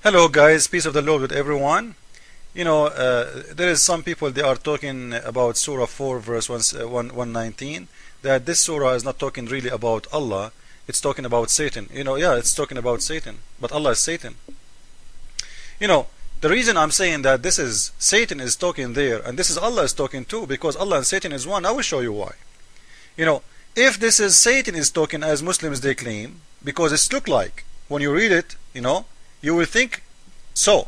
Hello guys, peace of the Lord with everyone. There is some people, they are talking about Surah 4 verse 119, that this surah is not talking really about Allah, it's talking about Satan. Yeah, it's talking about Satan, but Allah is Satan. The reason I'm saying that this is Satan is talking there and this is Allah is talking too, because Allah and Satan is one. I will show you why. If this is Satan is talking as Muslims they claim, because it's look like when you read it, you will think so.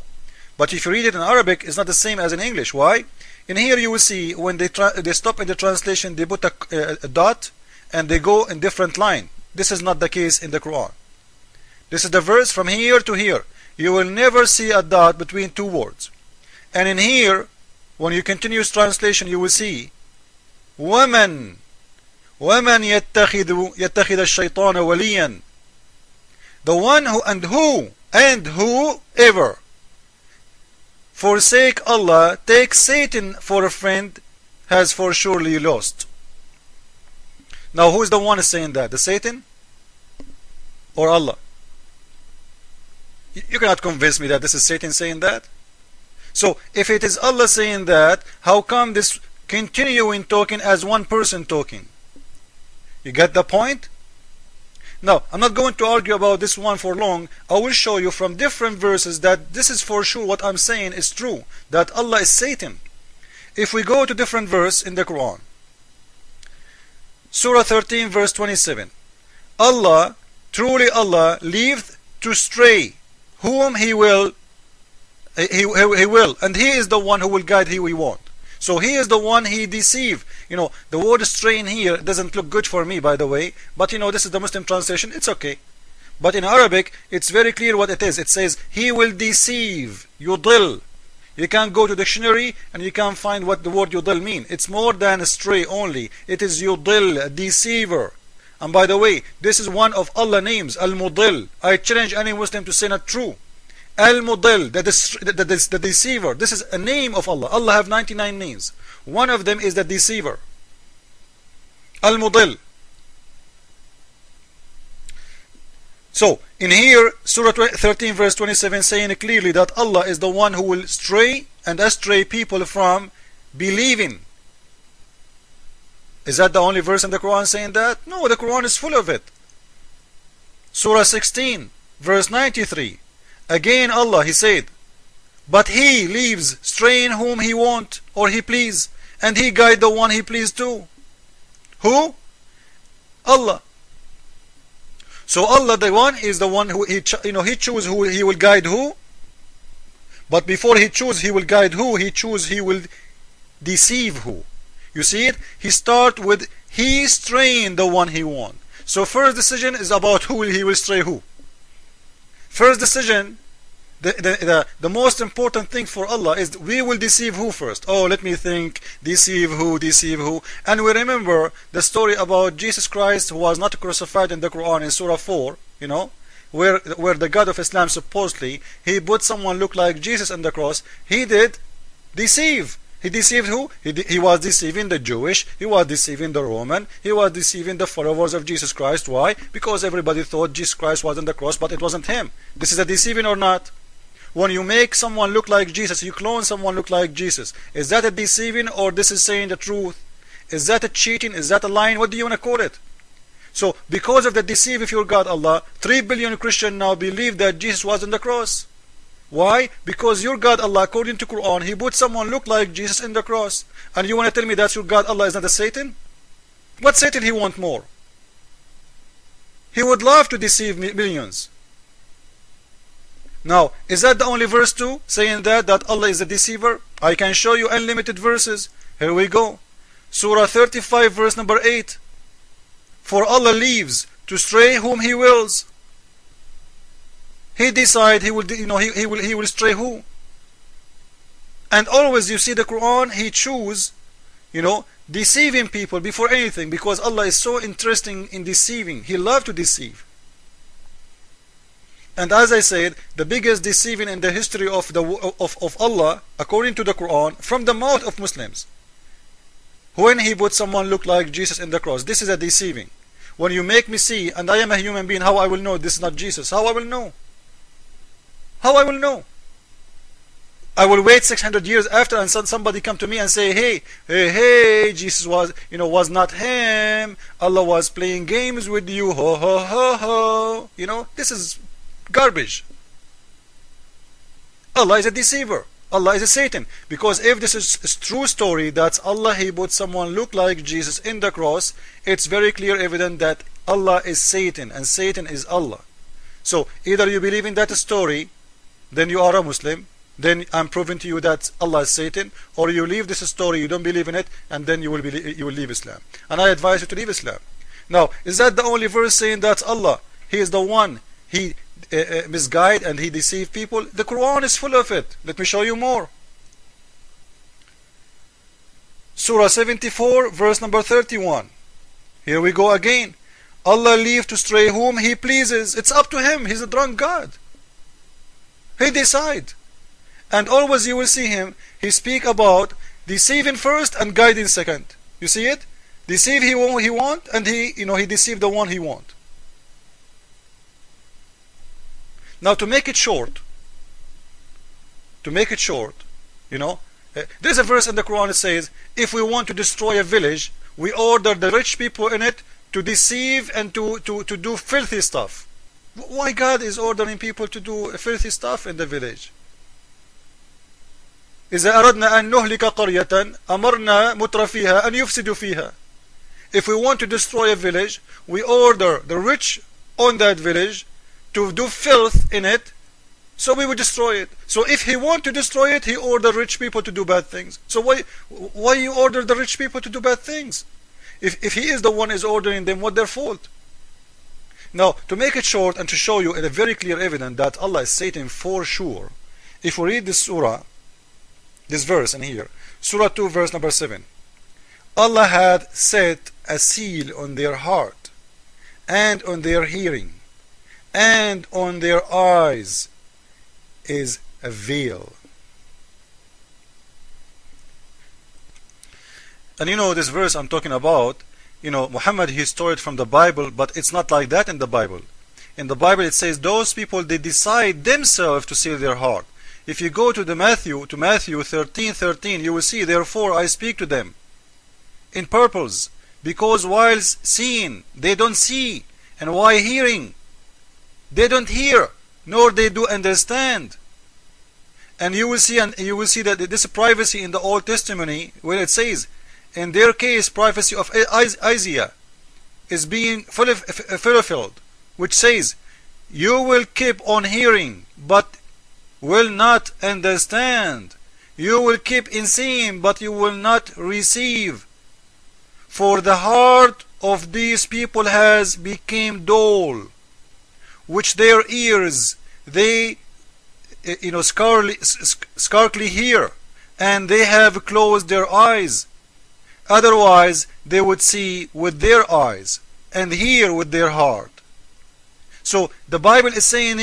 But if you read it in Arabic, it's not the same as in English. Why? In here you will see when they stop in the translation, they put a dot and they go in different line. This is not the case in the Quran. This is the verse from here to here. You will never see a dot between two words. And in here, when you continue translation, you will see وَمَنْ يَتَّخِذَ الشَّيْطَانَ وَلِيًّا. The one who and whoever forsake Allah, take Satan for a friend, has for surely lost. Now who is the one saying that? The Satan or Allah? You cannot convince me that this is Satan saying that. So if it is Allah saying that, how come this continuing talking as one person talking? You get the point? Now, I'm not going to argue about this one for long. I will show you from different verses that this is for sure what I'm saying is true, that Allah is Satan. If we go to different verse in the Quran, Surah 13 verse 27, Allah, truly Allah, leaveth to stray whom He will, and He is the one who will guide who He want. So He is the one He deceive. The word stray in here doesn't look good for me, by the way, but this is the Muslim translation, it's okay. But in Arabic, it's very clear what it is. It says, He will deceive, yudil. You can go to dictionary and you can find what the word yudil mean. It's more than a stray only. It is yudil, a deceiver. And by the way, this is one of Allah's names, Al-Mudil. I challenge any Muslim to say not true. Al-Mudil, the deceiver. This is a name of Allah. Allah have 99 names. One of them is the deceiver. Al-Mudil. So, in here, Surah 13 verse 27 saying clearly that Allah is the one who will stray and astray people from believing. Is that the only verse in the Quran saying that? No, the Quran is full of it. Surah 16 verse 93. Again Allah, He said, but He leaves straying whom He want or He please, and He guide the one He please too. Who? Allah. So Allah, the one, is the one who He choose who He will guide who. But before He choose He will guide who, He choose He will deceive who. You see it? He start with He straying the one He want. So first decision is about who He will stray who. First decision, the most important thing for Allah is we will deceive who first. Oh, let me think, deceive who. And we remember the story about Jesus Christ who was not crucified in the Quran in Surah 4, where the God of Islam supposedly, He put someone look like Jesus on the cross. He did deceive. He deceived who? He was deceiving the Jewish, he was deceiving the Roman, he was deceiving the followers of Jesus Christ. Why? Because everybody thought Jesus Christ was on the cross, but it wasn't Him. This is a deceiving or not? When you make someone look like Jesus, you clone someone look like Jesus, is that a deceiving or this is saying the truth? Is that a cheating? Is that a lying? What do you want to call it? So, because of the deceive of your God Allah, 3 billion Christians now believe that Jesus was on the cross. Why? Because your God Allah, according to Quran, He put someone look like Jesus in the cross. And you want to tell me that your God Allah is not a Satan? What Satan He want more? He would love to deceive millions. Now, is that the only verse too, saying that Allah is a deceiver? I can show you unlimited verses. Here we go. Surah 35 verse number 8. For Allah leaves to stray whom He wills. He decide He will, He will stray who. And always you see the Quran, He choose, deceiving people before anything, because Allah is so interesting in deceiving. He loves to deceive. And as I said, the biggest deceiving in the history of Allah, according to the Quran, from the mouth of Muslims, when He put someone look like Jesus in the cross. This is a deceiving. When you make me see, and I am a human being, how I will know this is not Jesus? How I will know? How I will know? I will wait 600 years after, and somebody come to me and say, hey, Jesus was not him. Allah was playing games with you. Ho, ho, ho, ho. This is garbage. Allah is a deceiver. Allah is a Satan. Because if this is a true story, that Allah, He put someone look like Jesus in the cross, it's very clear evident that Allah is Satan and Satan is Allah. So either you believe in that story, then you are a Muslim, then I'm proving to you that Allah is Satan, or you leave this story, you don't believe in it, and then you will leave Islam. And I advise you to leave Islam. Now, is that the only verse saying that Allah, He is the one, He misguide and He deceive people? The Quran is full of it. Let me show you more. Surah 74 verse number 31. Here we go again. Allah leave to stray whom He pleases. It's up to Him. He's a drunk God. He decide. And always you will see Him, He speak about deceiving first and guiding second. You see it? Deceive He want, and He deceive the one He want. Now to make it short, there's a verse in the Quran that says, if we want to destroy a village, we order the rich people in it to deceive and to do filthy stuff. Why God is ordering people to do filthy stuff in the village? إذا أردنا أن نهلك قرية أمرنا مترفيها أن يفسدوا فيها. If we want to destroy a village, we order the rich on that village to do filth in it, so we will destroy it. So if He want to destroy it, He order rich people to do bad things. So why you order the rich people to do bad things? If He is the one is ordering them, what their fault? Now, to make it short and to show you in a very clear evidence that Allah is Satan for sure, if we read this surah, this verse in here, Surah 2 verse number 7, Allah had set a seal on their heart and on their hearing and on their eyes is a veil. And this verse I'm talking about, Muhammad, he stole it from the Bible, but it's not like that in the Bible. In the Bible it says those people, they decide themselves to seal their heart. If you go to Matthew 13:13, you will see, therefore I speak to them in purpose, because while seeing they don't see, and while hearing they don't hear, nor they do understand. And you will see that this privacy in the Old Testament, where it says, in their case, prophecy of Isaiah is being fulfilled, which says, you will keep on hearing, but will not understand. You will keep in seeing, but you will not receive. For the heart of these people has become dull, which their ears they scarcely hear, and they have closed their eyes. Otherwise they would see with their eyes and hear with their heart. So the Bible is saying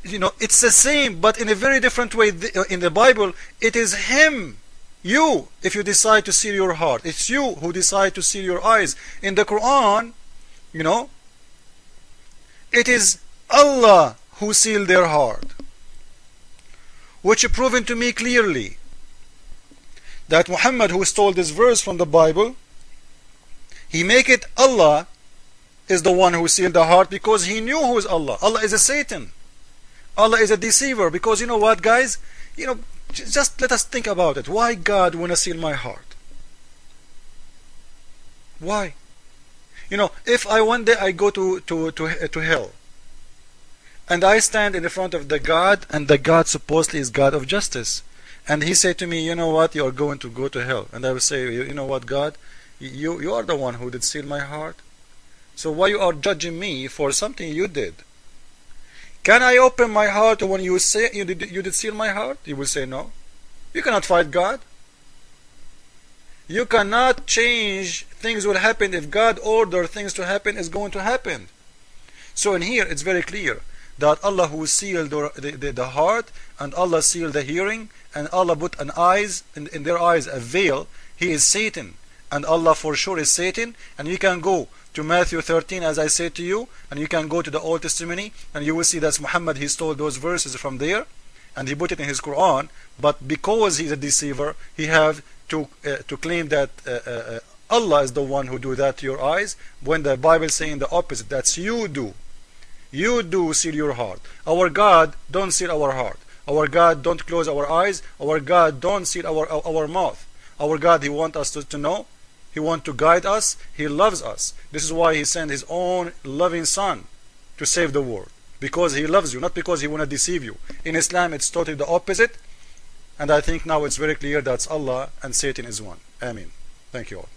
it's the same, but in a very different way. In the Bible it is Him, you, if you decide to seal your heart, it's you who decide to seal your eyes. In the Quran, it is Allah who sealed their heart, which proven to me clearly that Muhammad, who stole this verse from the Bible, he make it Allah is the one who sealed the heart, because he knew who is Allah. Allah is a Satan. Allah is a deceiver. Because you know what, guys, just let us think about it. Why God wanna seal my heart? Why? If one day I go to hell, and I stand in the front of the God, and the God supposedly is God of justice, and He said to me, you know what, you are going to go to hell, and I will say, you know what, God, you are the one who did seal my heart, so why you are judging me for something you did? Can I open my heart when you say you did seal my heart? You will say no. You cannot fight God. You cannot change things will happen. If God ordered things to happen, it's going to happen. So in here it's very clear that Allah who sealed the heart, and Allah sealed the hearing, and Allah put an eyes in their eyes a veil. He is Satan, and Allah for sure is Satan. And you can go to Matthew 13 as I said to you, and you can go to the Old Testament and you will see that Muhammad, he stole those verses from there and he put it in his Quran. But because he's a deceiver, he have to claim that Allah is the one who do that to your eyes, when the Bible is saying the opposite. That's you do seal your heart. Our God don't seal our heart. Our God don't close our eyes. Our God don't seal our mouth. Our God, he want us to know. He want to guide us. He loves us. This is why he sent his own loving son to save the world, because he loves you, not because he want to deceive you. In Islam it's totally the opposite, and I think now it's very clear that Allah and Satan is one. Amen. Thank you all.